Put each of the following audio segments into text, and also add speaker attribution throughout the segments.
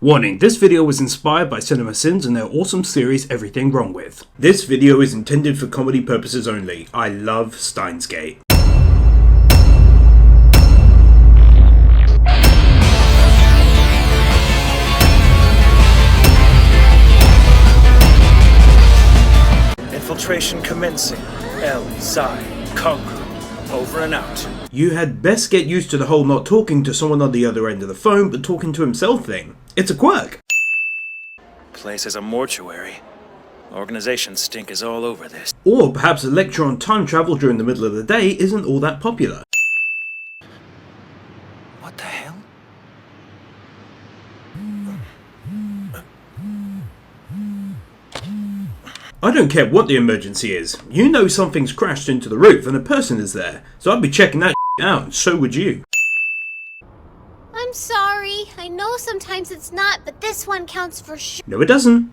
Speaker 1: Warning, this video was inspired by CinemaSins and their awesome series Everything Wrong With. This video is intended for comedy purposes only. I love Steins Gate.
Speaker 2: Infiltration commencing. L, Psi, Conquer. Over and out.
Speaker 1: You had best get used to the whole not talking to someone on the other end of the phone but talking to himself thing. It's a quirk.
Speaker 2: Place is a mortuary. Organization stink is all over this.
Speaker 1: Or perhaps a lecture on time travel during the middle of the day isn't all that popular.
Speaker 2: What the hell?
Speaker 1: I don't care what the emergency is. You know something's crashed into the roof and a person is there. So I'd be checking that out, and so would you.
Speaker 3: I'm sorry. I know sometimes it's not, but this one counts for sure.
Speaker 1: No, it doesn't.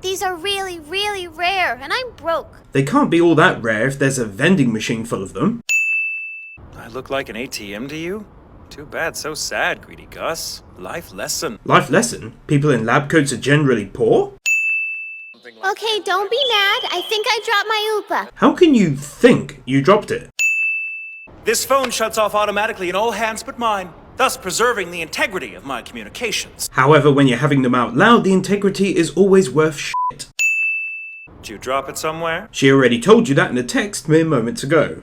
Speaker 3: These are really, really rare, and I'm broke.
Speaker 1: They can't be all that rare if there's a vending machine full of them.
Speaker 2: I look like an ATM to you? Too bad, so sad, greedy Gus. Life lesson.
Speaker 1: Life lesson? People in lab coats are generally poor?
Speaker 3: Okay, don't be mad. I think I dropped my Oopa.
Speaker 1: How can you think you dropped it?
Speaker 2: This phone shuts off automatically in all hands but mine, thus preserving the integrity of my communications.
Speaker 1: However, when you're having them out loud, the integrity is always worth shit.
Speaker 2: Did you drop it somewhere?
Speaker 1: She already told you that in a text mere moments ago.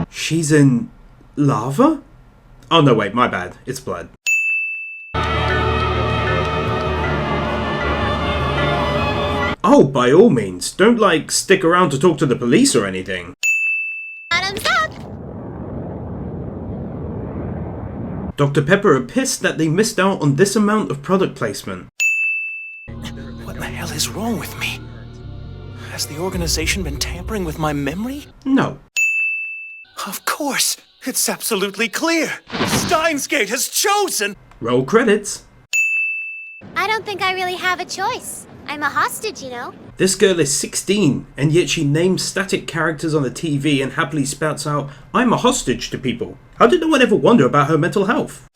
Speaker 1: She's in lava? Oh no, wait, my bad. It's blood. Oh, by all means, don't stick around to talk to the police or anything.
Speaker 3: Bottoms up.
Speaker 1: Dr. Pepper are pissed that they missed out on this amount of product placement.
Speaker 2: What the hell is wrong with me? Has the organization been tampering with my memory?
Speaker 1: No.
Speaker 2: Of course! It's absolutely clear! Steins Gate has chosen!
Speaker 1: Roll credits.
Speaker 3: I don't think I really have a choice. I'm a hostage, you know.
Speaker 1: This girl is 16, and yet she names static characters on the TV and happily spouts out, "I'm a hostage" to people. How did no one ever wonder about her mental health?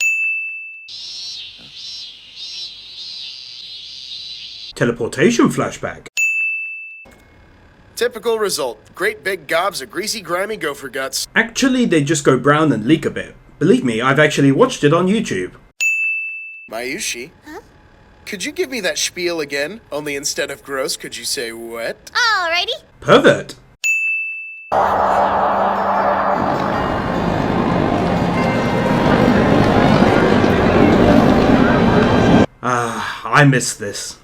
Speaker 1: Teleportation flashback.
Speaker 4: Typical result. Great big gobs of greasy, grimy gopher guts.
Speaker 1: Actually, they just go brown and leak a bit. Believe me, I've actually watched it on YouTube.
Speaker 4: Mayushi?
Speaker 3: Huh?
Speaker 4: Could you give me that spiel again? Only instead of gross, could you say wet?
Speaker 3: Alrighty.
Speaker 1: Pervert. I miss this.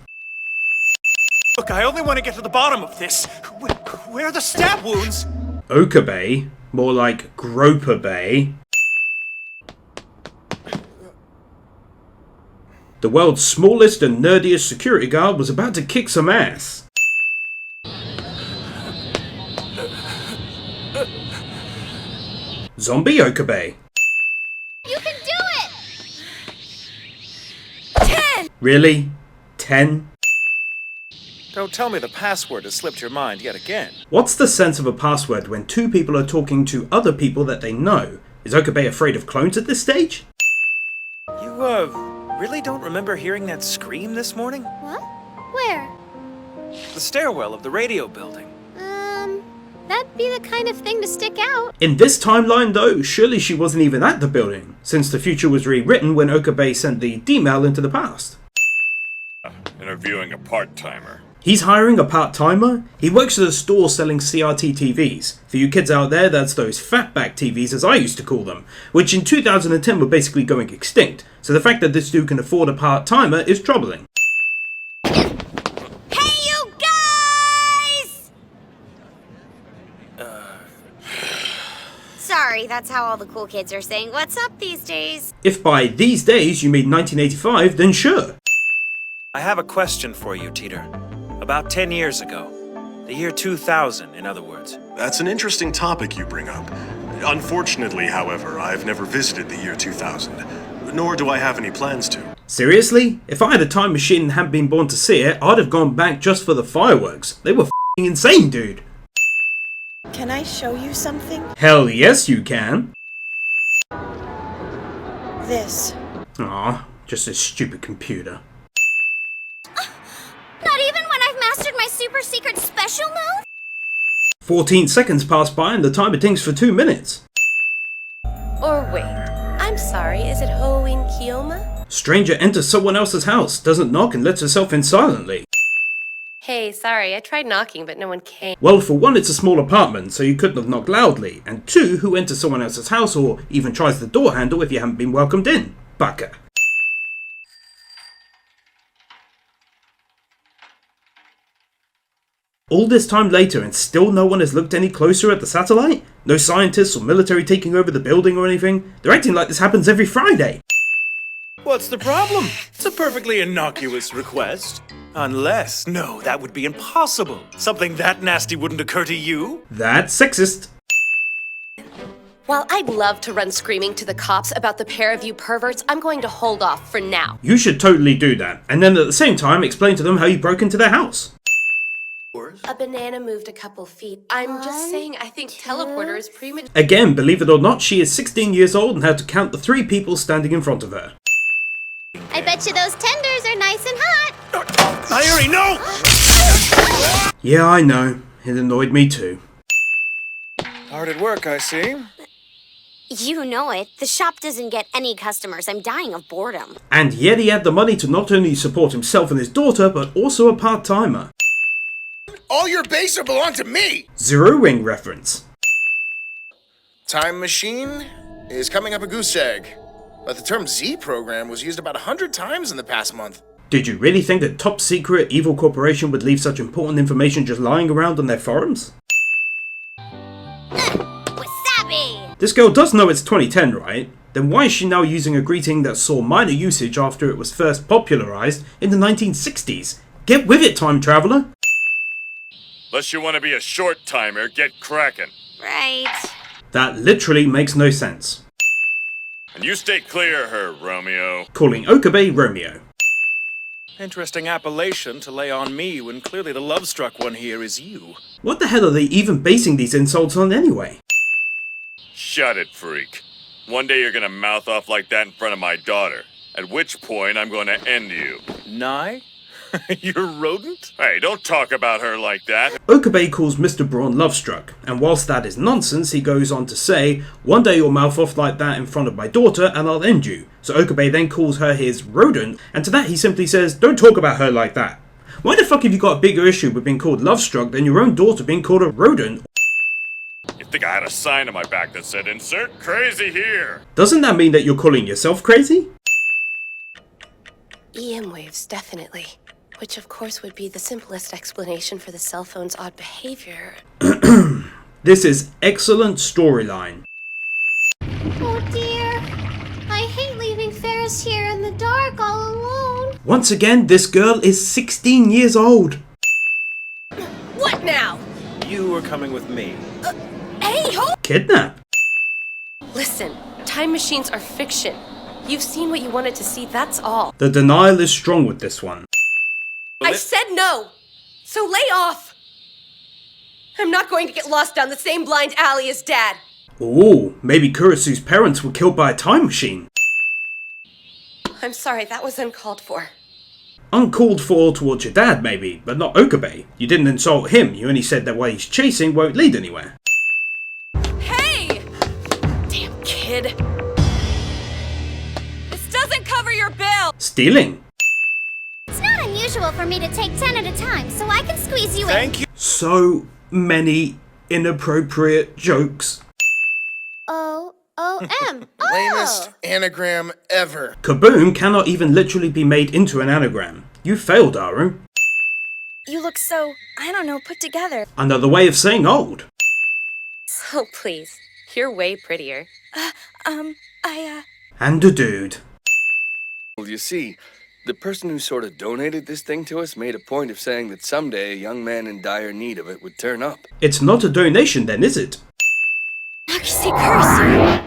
Speaker 2: Look, I only want to get to the bottom of this. Where are the stab wounds?
Speaker 1: Okabe, more like Groper Bay. The world's smallest and nerdiest security guard was about to kick some ass. Zombie Okabe.
Speaker 3: You can do it! 10!
Speaker 1: Really? 10?
Speaker 2: Don't tell me the password has slipped your mind yet again.
Speaker 1: What's the sense of a password when two people are talking to other people that they know? Is Okabe afraid of clones at this stage?
Speaker 2: You, really don't remember hearing that scream this morning?
Speaker 3: What? Where?
Speaker 2: The stairwell of the radio building.
Speaker 3: That'd be the kind of thing to stick out.
Speaker 1: In this timeline though, surely she wasn't even at the building, since the future was rewritten when Okabe sent the D-mail into the past.
Speaker 5: Interviewing a part-timer.
Speaker 1: He's hiring a part-timer? He works at a store selling CRT TVs. For you kids out there, that's those fatback TVs as I used to call them, which in 2010 were basically going extinct, so the fact that this dude can afford a part-timer is troubling.
Speaker 3: Hey, you guys! Sorry, that's how all the cool kids are saying what's up these days.
Speaker 1: If by these days you mean 1985, then sure.
Speaker 2: I have a question for you, Teeter. About 10 years ago. The year 2000, in other words.
Speaker 6: That's an interesting topic you bring up. Unfortunately, however, I've never visited the year 2000, nor do I have any plans to.
Speaker 1: Seriously? If I had a time machine and hadn't been born to see it, I'd have gone back just for the fireworks. They were f***ing insane, dude.
Speaker 7: Can I show you something?
Speaker 1: Hell yes you can.
Speaker 7: this.
Speaker 1: Aw, just a stupid computer.
Speaker 3: Not even when I've mastered my super secret special move?
Speaker 1: 14 seconds pass by and the timer tinks for 2 minutes.
Speaker 7: Or wait, I'm sorry, is it Ho-In Kiyoma?
Speaker 1: Stranger enters someone else's house, doesn't knock and lets herself in silently.
Speaker 7: Hey, sorry, I tried knocking, but no one came.
Speaker 1: Well, for one, it's a small apartment, so you couldn't have knocked loudly, and two, who enters someone else's house or even tries the door handle if you haven't been welcomed in? Baka. All this time later and still no one has looked any closer at the satellite? No scientists or military taking over the building or anything? They're acting like this happens every Friday.
Speaker 2: What's the problem? It's a perfectly innocuous request. Unless, no, that would be impossible. Something that nasty wouldn't occur to you?
Speaker 1: That's sexist.
Speaker 7: While I'd love to run screaming to the cops about the pair of you perverts, I'm going to hold off for now.
Speaker 1: You should totally do that, and then at the same time explain to them how you broke into their house.
Speaker 7: A banana moved a couple feet. I'm just saying I think teleporter is premature.
Speaker 1: Again, believe it or not, she is 16 years old and had to count the 3 people standing in front of her.
Speaker 3: I bet you those tenders are nice and hot.
Speaker 2: Nairi, no!
Speaker 1: Yeah, I know. It annoyed me too.
Speaker 8: Hard at work, I see.
Speaker 3: You know it. The shop doesn't get any customers. I'm dying of boredom.
Speaker 1: And yet he had the money to not only support himself and his daughter, but also a part-timer.
Speaker 4: All your base belong to me!
Speaker 1: Zero Ring reference.
Speaker 4: Time machine is coming up a goose egg. But the term Z program was used about 100 times in the past month.
Speaker 1: Did you really think that top secret evil corporation would leave such important information just lying around on their forums?
Speaker 3: Wasabi!
Speaker 1: This girl does know it's 2010, right? Then why is she now using a greeting that saw minor usage after it was first popularized in the 1960s? Get with it, time traveler!
Speaker 5: Unless you want to be a short timer, get cracking.
Speaker 3: Right.
Speaker 1: That literally makes no sense.
Speaker 5: And you stay clear of her, Romeo.
Speaker 1: Calling Okabe Romeo.
Speaker 2: Interesting appellation to lay on me when clearly the love-struck one here is you.
Speaker 1: What the hell are they even basing these insults on anyway?
Speaker 5: Shut it, freak. One day you're gonna mouth off like that in front of my daughter. At which point I'm gonna end you.
Speaker 2: Nye? You're rodent?
Speaker 5: Hey, don't talk about her like that.
Speaker 1: Okabe calls Mr. Braun lovestruck, and whilst that is nonsense, he goes on to say, one day you'll mouth off like that in front of my daughter and I'll end you. So Okabe then calls her his rodent, and to that he simply says, don't talk about her like that. Why the fuck have you got a bigger issue with being called lovestruck than your own daughter being called a rodent?
Speaker 5: You think I had a sign on my back that said, insert crazy here?
Speaker 1: Doesn't that mean that you're calling yourself crazy?
Speaker 7: EM waves, definitely. Which of course would be the simplest explanation for the cell phone's odd behavior.
Speaker 1: This is excellent storyline.
Speaker 3: Oh dear. I hate leaving Ferris here in the dark all alone.
Speaker 1: Once again, this girl is 16 years old.
Speaker 7: What now?
Speaker 2: You are coming with me.
Speaker 7: Hey,
Speaker 1: Kidnap.
Speaker 7: Listen, time machines are fiction. You've seen what you wanted to see, that's all.
Speaker 1: The denial is strong with this one.
Speaker 7: I said no! So lay off! I'm not going to get lost down the same blind alley as Dad.
Speaker 1: Ooh, maybe Kurisu's parents were killed by a time machine.
Speaker 7: I'm sorry, that was uncalled for.
Speaker 1: Uncalled for towards your dad, maybe, but not Okabe. You didn't insult him, you only said that what he's chasing won't lead anywhere.
Speaker 7: Hey! Damn kid. This doesn't cover your bill!
Speaker 1: Stealing.
Speaker 3: It's not unusual for me to take 10 at a time, so I can squeeze you in.
Speaker 2: Thank you.
Speaker 1: So many inappropriate jokes.
Speaker 3: O-O-M.
Speaker 4: Lamest anagram ever.
Speaker 1: Kaboom cannot even literally be made into an anagram. You failed, Aru.
Speaker 9: You look so, I don't know, put together.
Speaker 1: Another way of saying old.
Speaker 7: Oh, please. You're way prettier.
Speaker 1: And a dude.
Speaker 8: Well, you see, the person who sort of donated this thing to us made a point of saying that someday a young man in dire need of it would turn up.
Speaker 1: It's not a donation then, is it?
Speaker 9: Nakushi Kurisu.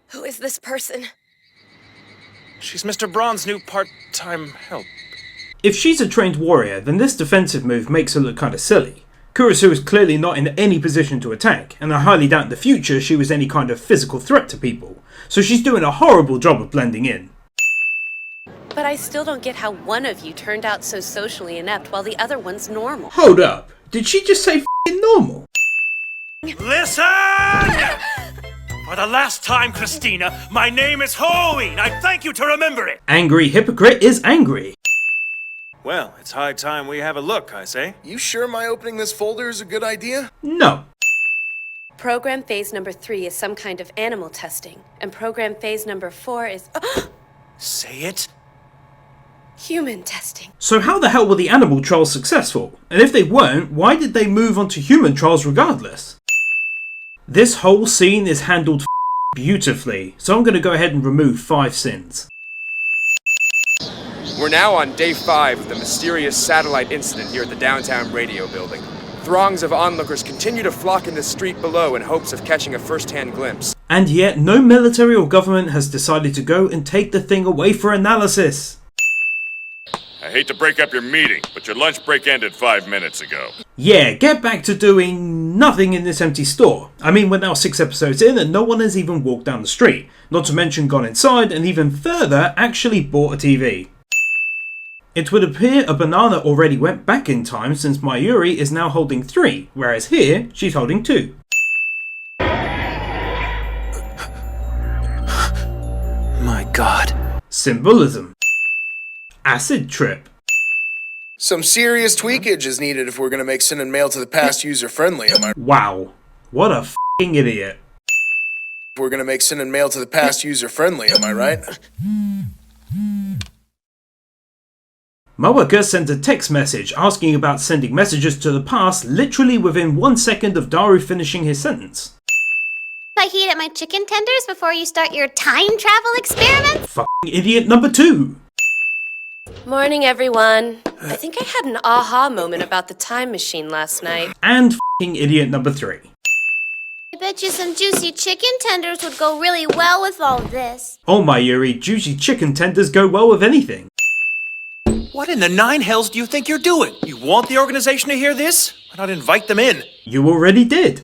Speaker 7: Who is this person?
Speaker 2: She's Mr. Braun's new part-time help.
Speaker 1: If she's a trained warrior, then this defensive move makes her look kinda silly. Kurisu is clearly not in any position to attack, and I highly doubt in the future she was any kind of physical threat to people, so she's doing a horrible job of blending in.
Speaker 7: But I still don't get how one of you turned out so socially inept while the other one's normal.
Speaker 1: Hold up, did she just say f***ing normal?
Speaker 2: Listen! For the last time, Christina, my name is Halloween. I thank you to remember it.
Speaker 1: Angry hypocrite is angry.
Speaker 2: Well, it's high time we have a look, I say.
Speaker 4: You sure my opening this folder is a good idea?
Speaker 1: No.
Speaker 7: Program phase number 3 is some kind of animal testing, and program phase number 4 is
Speaker 2: Say it.
Speaker 7: human testing.
Speaker 1: So how the hell were the animal trials successful? And if they weren't, why did they move on to human trials regardless? This whole scene is handled beautifully, so I'm going to go ahead and remove 5 sins.
Speaker 10: We're now on day 5 of the mysterious satellite incident here at the downtown radio building. Throngs of onlookers continue to flock in the street below in hopes of catching a first-hand glimpse.
Speaker 1: And yet, no military or government has decided to go and take the thing away for analysis.
Speaker 5: I hate to break up your meeting, but your lunch break ended 5 minutes ago.
Speaker 1: Yeah, get back to doing nothing in this empty store. I mean, we're now 6 episodes in and no one has even walked down the street. Not to mention gone inside and even further, actually bought a TV. It would appear a banana already went back in time since Mayuri is now holding 3, whereas here, she's holding 2.
Speaker 2: My God.
Speaker 1: Symbolism. Acid trip.
Speaker 4: Some serious tweakage is needed if we're gonna make Sin and Mail to the Past user-friendly, am I?
Speaker 1: Wow. What a f***ing idiot.
Speaker 4: If we're gonna make Sin and Mail to the Past user-friendly, am I right?
Speaker 1: Mawaka sent a text message asking about sending messages to the past literally within 1 second of Daru finishing his sentence.
Speaker 3: I heat up my chicken tenders before you start your time travel experiments?
Speaker 1: F***ing idiot number 2.
Speaker 7: Morning, everyone. I think I had an aha moment about the time machine last night.
Speaker 1: And f***ing idiot number 3.
Speaker 3: I bet you some juicy chicken tenders would go really well with all this.
Speaker 1: Oh my Yuri, juicy chicken tenders go well with anything.
Speaker 2: What in the 9 hells do you think you're doing? You want the organization to hear this? Why not invite them in?
Speaker 1: You already did.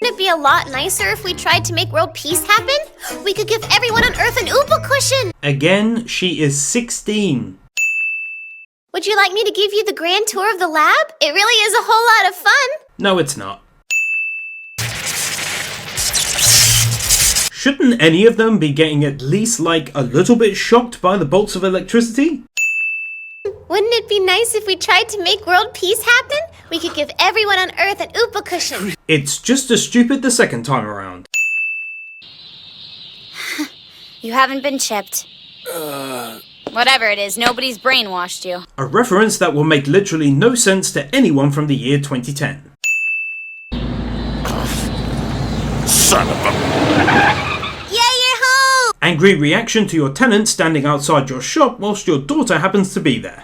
Speaker 3: Wouldn't it be a lot nicer if we tried to make world peace happen? We could give everyone on Earth an Oompa cushion!
Speaker 1: Again, she is 16.
Speaker 3: Would you like me to give you the grand tour of the lab? It really is a whole lot of fun!
Speaker 1: No, it's not. Shouldn't any of them be getting at least like a little bit shocked by the bolts of electricity?
Speaker 3: Wouldn't it be nice if we tried to make world peace happen? We could give everyone on Earth an Oompa cushion.
Speaker 1: It's just as stupid the second time around.
Speaker 9: You haven't been chipped. Whatever it is, nobody's brainwashed you.
Speaker 1: A reference that will make literally no sense to anyone from the year 2010.
Speaker 5: Son of a...
Speaker 3: Yeah, you're home!
Speaker 1: Angry reaction to your tenant standing outside your shop whilst your daughter happens to be there.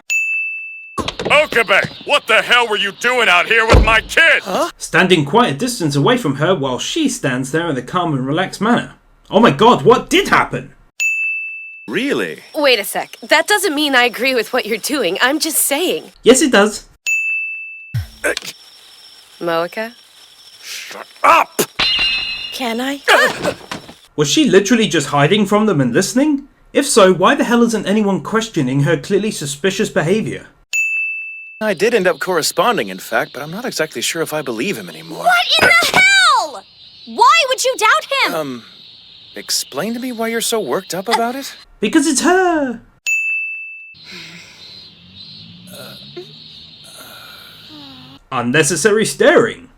Speaker 5: Okabe, what the hell were you doing out here with my kid?
Speaker 1: Standing quite a distance away from her while she stands there in a calm and relaxed manner. Oh my god, what did happen?
Speaker 2: Really?
Speaker 7: Wait a sec. That doesn't mean I agree with what you're doing. I'm just saying.
Speaker 1: Yes, it does.
Speaker 7: Moeka?
Speaker 5: Shut up!
Speaker 7: Can I?
Speaker 1: Was she literally just hiding from them and listening? If so, why the hell isn't anyone questioning her clearly suspicious behaviour?
Speaker 2: I did end up corresponding, in fact, but I'm not exactly sure if I believe him anymore.
Speaker 9: What in the hell? Why would you doubt him?
Speaker 2: Explain to me why you're so worked up about it?
Speaker 1: Because it's her! Unnecessary staring.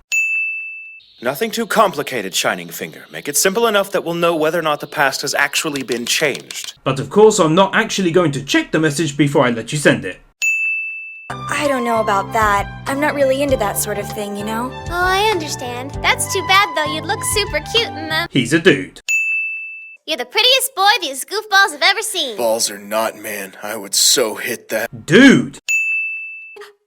Speaker 2: Nothing too complicated, Shining Finger. Make it simple enough that we'll know whether or not the past has actually been changed.
Speaker 1: But of course I'm not actually going to check the message before I let you send it.
Speaker 9: I don't know about that. I'm not really into that sort of thing, you know?
Speaker 3: Oh, I understand. That's too bad, though. You'd look super cute in them.
Speaker 1: He's a dude.
Speaker 3: You're the prettiest boy these goofballs have ever seen.
Speaker 4: Balls or not, man, I would so hit that.
Speaker 1: Dude!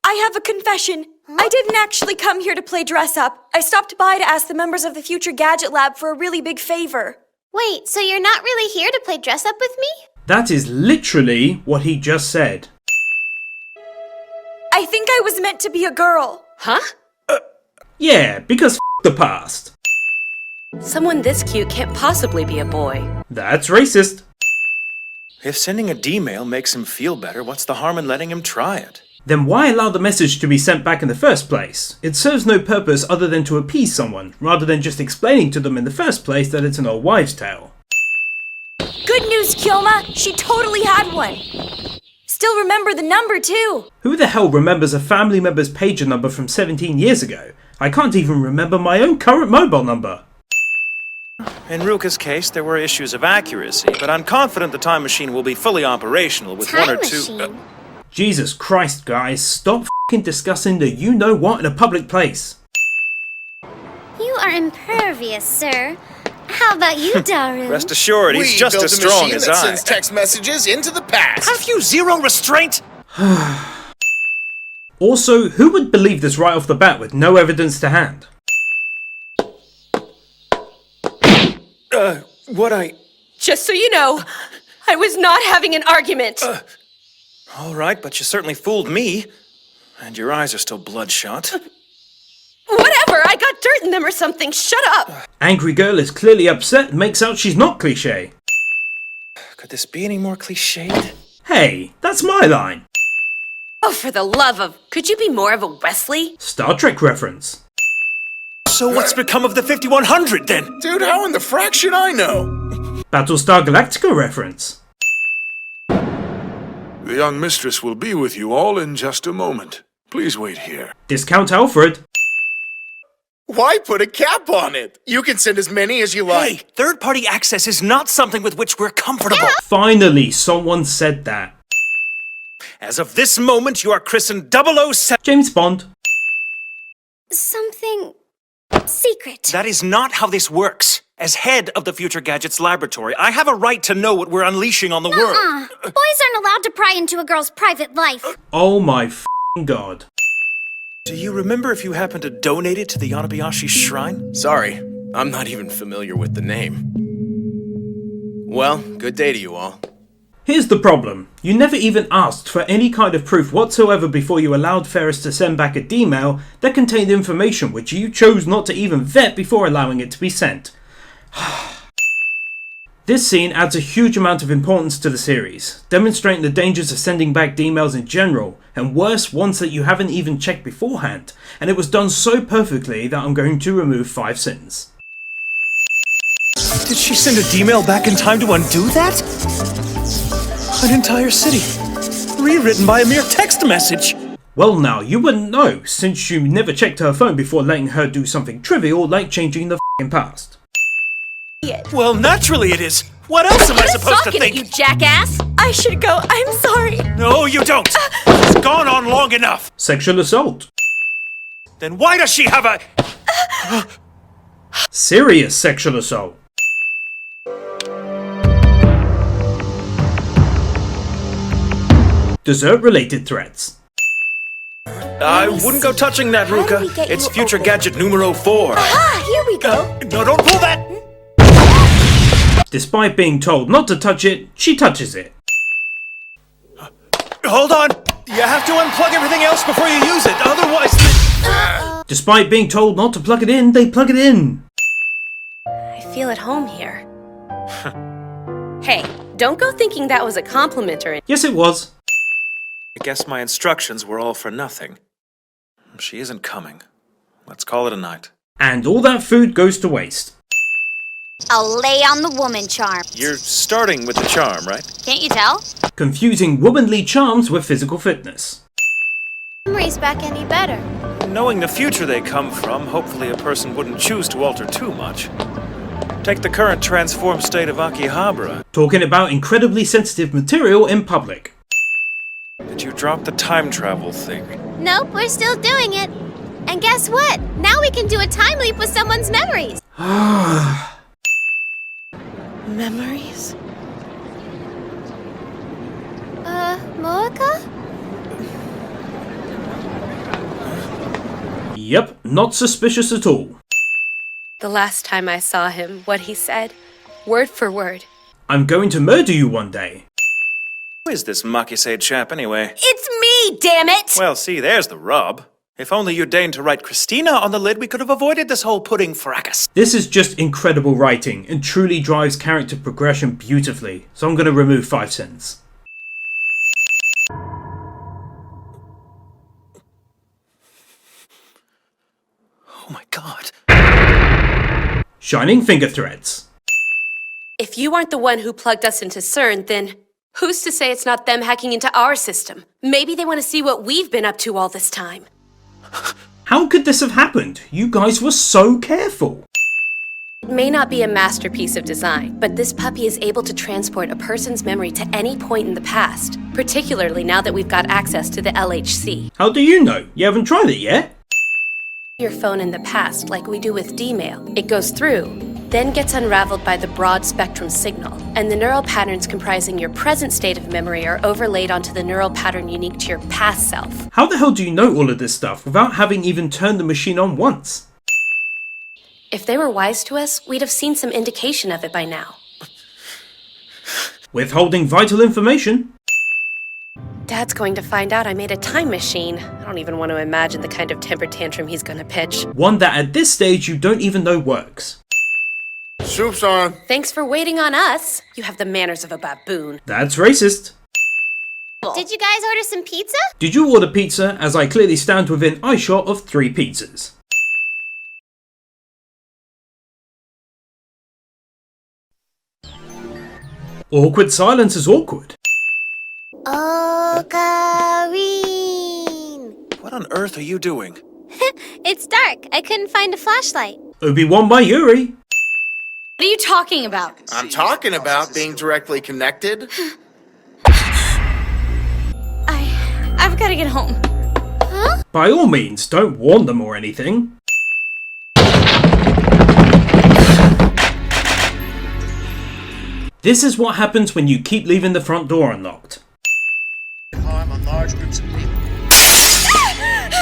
Speaker 9: I have a confession. I didn't actually come here to play dress up. I stopped by to ask the members of the Future Gadget Lab for a really big favor.
Speaker 3: Wait, so you're not really here to play dress up with me?
Speaker 1: That is literally what he just said.
Speaker 9: I think I was meant to be a girl.
Speaker 7: Huh?
Speaker 1: Yeah, because the past.
Speaker 7: Someone this cute can't possibly be a boy.
Speaker 1: That's racist.
Speaker 2: If sending a D-mail makes him feel better, what's the harm in letting him try it?
Speaker 1: Then why allow the message to be sent back in the first place? It serves no purpose other than to appease someone, rather than just explaining to them in the first place that it's an old wives' tale.
Speaker 9: Good news, Kyoma! She totally had one! Still remember the number, too!
Speaker 1: Who the hell remembers a family member's pager number from 17 years ago? I can't even remember my own current mobile number.
Speaker 2: In Ruka's case, there were issues of accuracy, but I'm confident the time machine will be fully operational with one or two...
Speaker 1: Jesus Christ, guys, stop f***ing discussing the you-know-what in a public place.
Speaker 3: You are impervious, sir. How about you, Daru?
Speaker 2: Rest assured, he's just as strong as
Speaker 4: that
Speaker 2: I.
Speaker 4: sends text messages into the past.
Speaker 2: Have you zero restraint?
Speaker 1: Also, who would believe this right off the bat with no evidence to hand?
Speaker 7: Just so you know, I was not having an argument.
Speaker 2: All right, but you certainly fooled me. And your eyes are still bloodshot.
Speaker 7: Whatever, I got dirt in them or something. Shut up.
Speaker 1: Angry girl is clearly upset and makes out she's not cliché.
Speaker 2: Could this be any more cliched?
Speaker 1: Hey, that's my line.
Speaker 7: Oh, for the love of... Could you be more of a Wesley?
Speaker 1: Star Trek reference.
Speaker 2: So what's become of the 5100 then?
Speaker 4: Dude, how in the frack should I know?
Speaker 1: Battlestar Galactica reference.
Speaker 11: The young mistress will be with you all in just a moment. Please wait here.
Speaker 1: Discount Alfred.
Speaker 4: Why put a cap on it? You can send as many as you like.
Speaker 2: Hey, third-party access is not something with which we're comfortable.
Speaker 1: Finally, someone said that.
Speaker 2: As of this moment, you are christened 007.
Speaker 1: James Bond.
Speaker 3: Something secret.
Speaker 2: That is not how this works. As head of the Future Gadgets Laboratory, I have a right to know what we're unleashing on the world.
Speaker 3: Boys aren't allowed to pry into a girl's private life.
Speaker 1: Oh my f***ing god.
Speaker 2: Do you remember if you happened to donate it to the Yanabayashi Shrine?
Speaker 12: Sorry, I'm not even familiar with the name. Well, good day to you all.
Speaker 1: Here's the problem. You never even asked for any kind of proof whatsoever before you allowed Ferris to send back a D-mail that contained information which you chose not to even vet before allowing it to be sent. This scene adds a huge amount of importance to the series, demonstrating the dangers of sending back D-mails in general, and worse, ones that you haven't even checked beforehand, and it was done so perfectly that I'm going to remove 5 sins.
Speaker 2: Did she send a D-mail back in time to undo that? An entire city, rewritten by a mere text message.
Speaker 1: Well now, you wouldn't know, since you never checked her phone before letting her do something trivial like changing the f***ing past.
Speaker 2: Well, naturally it is. What else am I supposed to think?
Speaker 7: You jackass!
Speaker 9: I should go. I'm sorry.
Speaker 2: No, you don't. It's gone on long enough.
Speaker 1: Sexual assault.
Speaker 2: Then why does she have a...
Speaker 1: Serious sexual assault. Dessert-related threats.
Speaker 2: I wouldn't go touching that, Ruka. It's Future Gadget numero 4.
Speaker 9: Ah, here we go.
Speaker 2: No, don't pull that!
Speaker 1: Despite being told not to touch it, she touches it.
Speaker 2: Hold on! You have to unplug everything else before you use it, otherwise...
Speaker 1: Despite being told not to plug it in, they plug it in.
Speaker 7: I feel at home here. Hey, don't go thinking that was a compliment or anything.
Speaker 1: Yes, it was.
Speaker 2: I guess my instructions were all for nothing. She isn't coming. Let's call it a night.
Speaker 1: And all that food goes to waste.
Speaker 3: I'll lay on the woman charm.
Speaker 2: You're starting with the charm, right?
Speaker 3: Can't you tell?
Speaker 1: Confusing womanly charms with physical fitness.
Speaker 3: Memories back any better.
Speaker 2: Knowing the future they come from, hopefully a person wouldn't choose to alter too much. Take the current transformed state of Akihabara.
Speaker 1: Talking about incredibly sensitive material in public.
Speaker 2: Did you drop the time travel thing?
Speaker 3: Nope, we're still doing it. And guess what? Now we can do a time leap with someone's memories.
Speaker 7: Memories?
Speaker 3: Moeka?
Speaker 1: Yep, not suspicious at all.
Speaker 7: The last time I saw him, what he said, word for word.
Speaker 1: I'm going to murder you one day.
Speaker 2: Who is this Makise chap anyway?
Speaker 7: It's me, damn it!
Speaker 2: Well, see, there's the rub. If only you'd deigned to write Christina on the lid, we could have avoided this whole pudding fracas.
Speaker 1: This is just incredible writing and truly drives character progression beautifully, so I'm going to remove 5 cents.
Speaker 2: Oh my god.
Speaker 1: Shining finger threads.
Speaker 7: If you aren't the one who plugged us into CERN, then who's to say it's not them hacking into our system? Maybe they want to see what we've been up to all this time.
Speaker 1: How could this have happened? You guys were so careful.
Speaker 7: It may not be a masterpiece of design, but this puppy is able to transport a person's memory to any point in the past, particularly now that we've got access to the LHC.
Speaker 1: How do you know? You haven't tried it yet?
Speaker 7: Your phone in the past, like we do with D-mail. It goes through, then gets unraveled by the broad spectrum signal, and the neural patterns comprising your present state of memory are overlaid onto the neural pattern unique to your past self.
Speaker 1: How the hell do you know all of this stuff without having even turned the machine on once?
Speaker 7: If they were wise to us, we'd have seen some indication of it by now.
Speaker 1: Withholding vital information.
Speaker 7: Dad's going to find out I made a time machine. I don't even want to imagine the kind of temper tantrum he's going to pitch.
Speaker 1: One that at this stage you don't even know works.
Speaker 4: Soup's on.
Speaker 7: Thanks for waiting on us. You have the manners of a baboon.
Speaker 1: That's racist.
Speaker 3: Did you guys order some pizza?
Speaker 1: Did you order pizza, as I clearly stand within eyeshot of 3 pizzas? Awkward silence is awkward.
Speaker 3: Ocarine.
Speaker 2: What on earth are you doing?
Speaker 3: It's dark. I couldn't find a flashlight.
Speaker 1: Obi-Wan by Yuri.
Speaker 9: What are you talking about?
Speaker 4: I'm talking about being directly connected.
Speaker 9: I've got to get home.
Speaker 3: Huh?
Speaker 1: By all means, don't warn them or anything. This is what happens when you keep leaving the front door unlocked.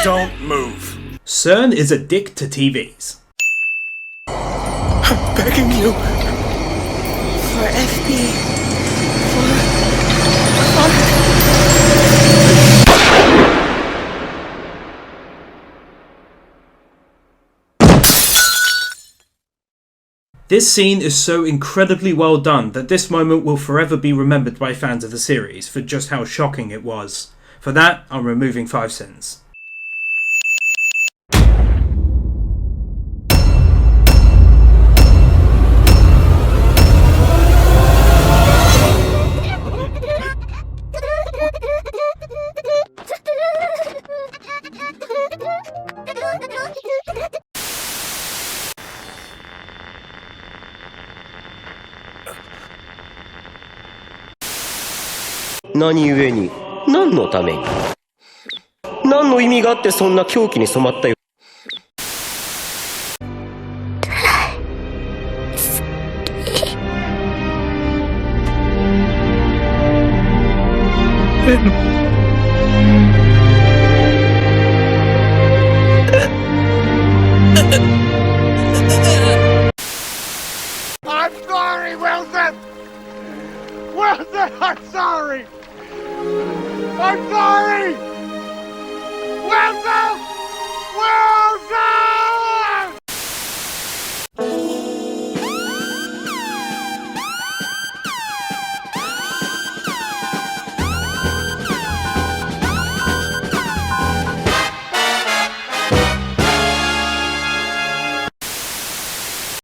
Speaker 2: Don't move.
Speaker 1: CERN is a dick to TVs.
Speaker 2: I'm begging you.
Speaker 9: For FB.
Speaker 1: This scene is so incredibly well done that this moment will forever be remembered by fans of the series for just how shocking it was. For that, I'm removing 5 cents.
Speaker 13: 何故に何のために何の意味があってそんな狂気に染まったよ
Speaker 14: I'm sorry, Wilson! Wilson, I'm sorry! I'm sorry! Wilson! Wilson!